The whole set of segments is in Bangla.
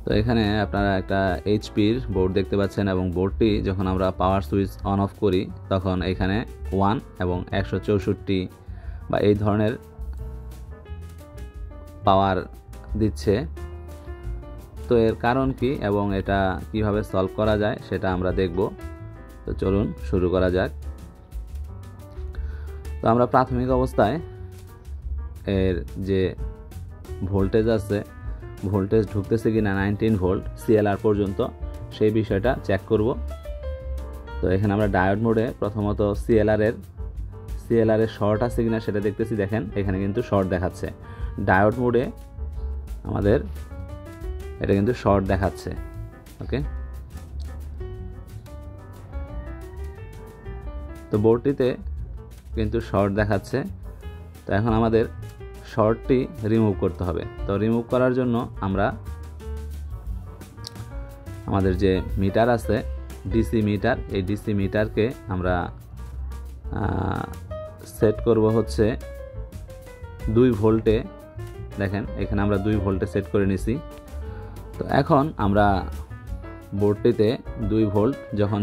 তো এখানে আপনারা একটা এইচপির বোর্ড দেখতে পাচ্ছেন এবং বোর্ডটি যখন আমরা পাওয়ার সুইচ অন অফ করি তখন এখানে 1 এবং 164 বা এই ধরনের পাওয়ার দিচ্ছে। তো এর কারণ কি এবং এটা কিভাবে সলভ করা যায় সেটা আমরা দেখব। তো চলুন শুরু করা যাক। তো আমরা প্রাথমিক অবস্থায় এর যে ভোল্টেজ আছে, ভোল্টেজ ঢুকতেছে কিনা 19 ভোল্ট সিএলআর পর্যন্ত সেই বিষয়টা চেক করব। তো এখানে আমরা ডায়োড মোডে প্রথমত সিএলআর এর শর্ট আছে কিনা সেটা দেখতেছি। দেখেন এখানে কিন্তু শর্ট দেখাচ্ছে। ডায়োড মোডে আমাদের এটা কিন্তু শর্ট দেখাচ্ছে। ওকে, তো বোর্ডটিতে কিন্তু শর্ট দেখাচ্ছে। তো এখন আমাদের শর্টটি রিমুভ করতে হবে। তো রিমুভ করার জন্য আমরা আমাদের যে মিটার আছে ডিসি মিটার, এই ডিসি মিটারকে আমরা সেট করব হচ্ছে 2 ভোল্টে। দেখেন এখানে আমরা 2 ভোল্টে সেট করে নিছি। তো এখন আমরা বোর্ডটিতে 2 ভোল্ট যখন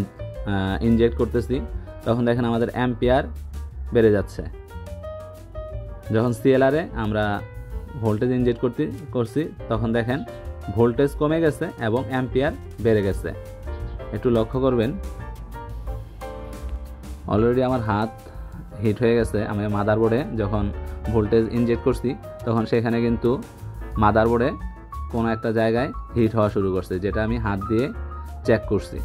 ইনজেক্ট করতেছি তখন দেখেন আমাদের অ্যাম্পিয়ার বেড়ে যাচ্ছে। যখন সিএলআরে আমরা ভোল্টেজ ইনজেক্ট করছি তখন দেখেন ভোল্টেজ কমে গেছে এবং অ্যাম্পিয়ার বেড়ে গেছে। একটু লক্ষ্য করবেন, অলরেডি আমার হাত হিট হয়ে গেছে। আমি মাদারবোর্ডে যখন ভোল্টেজ ইনজেক্ট করছি তখন সেখানে কিন্তু মাদারবোর্ডে কোনো একটা জায়গায় হিট হওয়া শুরু করছে, যেটা আমি হাত দিয়ে চেক করছি।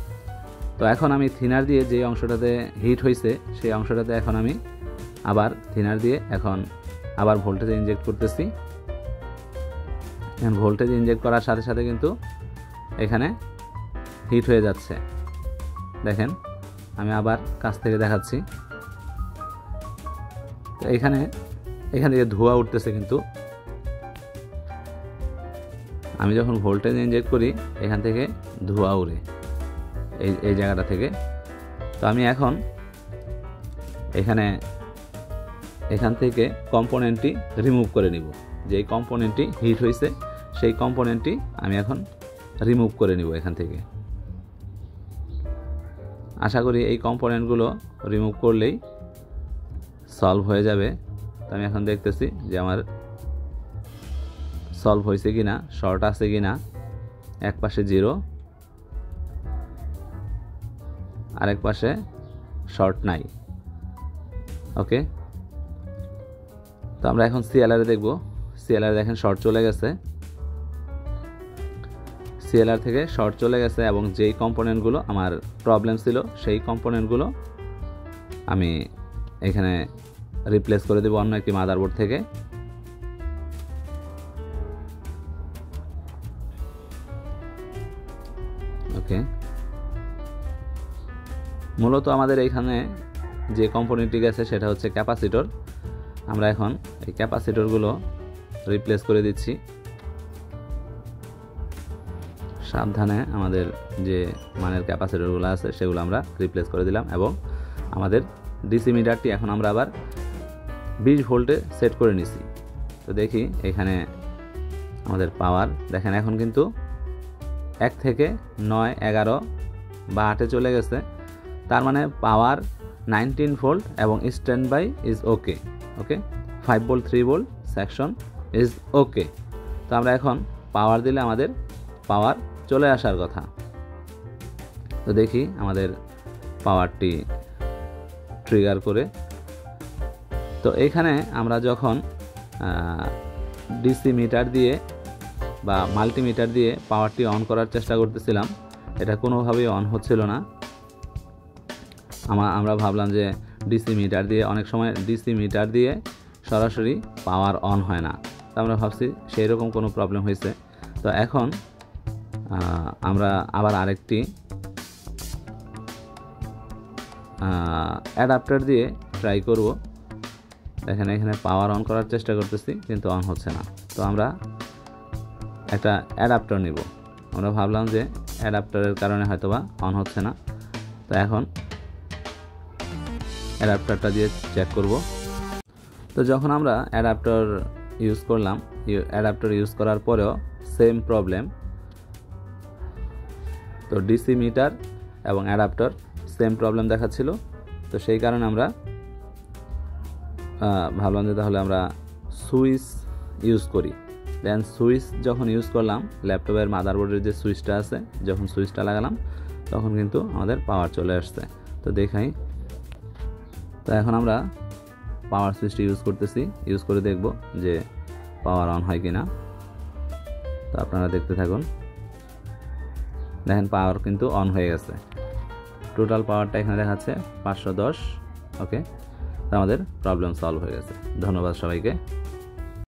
তো এখন আমি থিনার দিয়ে যে অংশটাতে হিট হয়েছে সেই অংশটাতে এখন আমি আবার থিনার দিয়ে এখন আবার ভোল্টেজ ইনজেক্ট করতেছি। এখন ভোল্টেজ ইনজেক্ট করার সাথে সাথে কিন্তু এখানে হিট হয়ে যাচ্ছে। দেখেন আমি আবার কাছ থেকে দেখাচ্ছি। তো এখান থেকে ধোঁয়া উঠতেছে। কিন্তু আমি যখন ভোল্টেজ ইনজেক্ট করি এখান থেকে ধোঁয়া উড়ে এই জায়গাটা থেকে। তো আমি এখন এখান থেকে কম্পোনেন্টটি রিমুভ করে নিব। যেই কম্পোনেন্টটি হিট হয়েছে সেই কম্পোনেন্টটি আমি এখন রিমুভ করে নিব এখান থেকে। আশা করি এই কম্পোনেন্টগুলো রিমুভ করলেই সলভ হয়ে যাবে। তো আমি এখন দেখতেছি যে আমার সলভ হয়েছে কিনা, শর্ট আছে কিনা। এক পাশে 0, আরেক পাশে শর্ট নাই। ওকে, তো আমরা এখন সিএলআর দেখব। সিএলআর দেখেন শর্ট চলে গেছে, সিএলআর থেকে শর্ট চলে গেছে এবং যেই কম্পোনেন্টগুলো আমার প্রবলেম ছিল সেই কম্পোনেন্টগুলো আমি এখানে রিপ্লেস করে দেব অন্য একটি মাদারবোর্ড থেকে। ওকে, মূলত আমাদের এইখানে যে কম্পোনেন্টটি গেছে সেটা হচ্ছে ক্যাপাসিটর। আমরা এখন এই ক্যাপাসিটরগুলো রিপ্লেস করে দিচ্ছি। সাবধানে আমাদের যে মানের ক্যাপাসিটরগুলো আছে সেগুলো আমরা রিপ্লেস করে দিলাম এবং আমাদের ডিসি মিটারটি এখন আমরা আবার 20 ভোল্টে সেট করে নিছি। তো দেখি এখানে আমাদের পাওয়ার দেখেন এখন কিন্তু 1 থেকে 9, 11 বা 8-এ চলে গেছে। তার মানে পাওয়ার 19 ভোল্ট এবং stand by is okay. Okay, 5 volt 3 volt section is okay. তো আমরা এখন পাওয়ার দিলে আমাদের পাওয়ার চলে আসার কথা। তো দেখি আমাদের পাওয়ারটি ট্রিগার করে। তো এইখানে আমরা যখন ডিসি মিটার দিয়ে বা মাল্টিমিটার দিয়ে পাওয়ারটি অন করার চেষ্টা করতেছিলাম, এটা কোনোভাবেই অন হচ্ছিল না। আমরা ভাবলাম যে ডিসি মিটার দিয়ে, অনেক সময় ডিসি মিটার দিয়ে সরাসরি পাওয়ার অন হয় না। তো আমরা ভাবছি সেই রকম কোনো প্রবলেম হয়েছে। তো এখন আমরা আবার আরেকটি অ্যাডাপ্টার দিয়ে ট্রাই করব। দেখেন এখানে পাওয়ার অন করার চেষ্টা করতেছি কিন্তু অন হচ্ছে না। তো আমরা একটা অ্যাডাপ্টার নিব। আমরা ভাবলাম যে অ্যাডাপ্টারের কারণে হয়তোবা অন হচ্ছে না। তো এখন অ্যাডাপ্টারটা দিয়ে চেক করব। তো যখন আমরা অ্যাডাপ্টার ইউজ করলাম, অ্যাডাপ্টার ইউজ করার পরেও সেম প্রবলেম। তো ডিসি মিটার এবং অ্যাডাপ্টার সেম প্রবলেম দেখাচ্ছিল। তো সেই কারণে আমরা ভাবলাম যে তাহলে আমরা সুইচ ইউজ করি। দেন সুইচ যখন ইউজ করলাম, ল্যাপটপের মাদারবোর্ডের যে সুইচটা আছে, যখন সুইচটা লাগালাম তখন কিন্তু আমাদের পাওয়ার চলে আসছে। তো দেখাই, তো এখন আমরা পাওয়ার সুইচটি ইউজ করতেছি, ইউজ করে দেখব যে পাওয়ার অন হয় কিনা। তো আপনারা দেখতে থাকুন, দেখেন পাওয়ার কিন্তু অন হয়ে গেছে। টোটাল পাওয়ারটা এখানে দেখাচ্ছে 510। ওকে, তো আমাদের প্রবলেম সলভ হয়ে গেছে। ধন্যবাদ সবাইকে।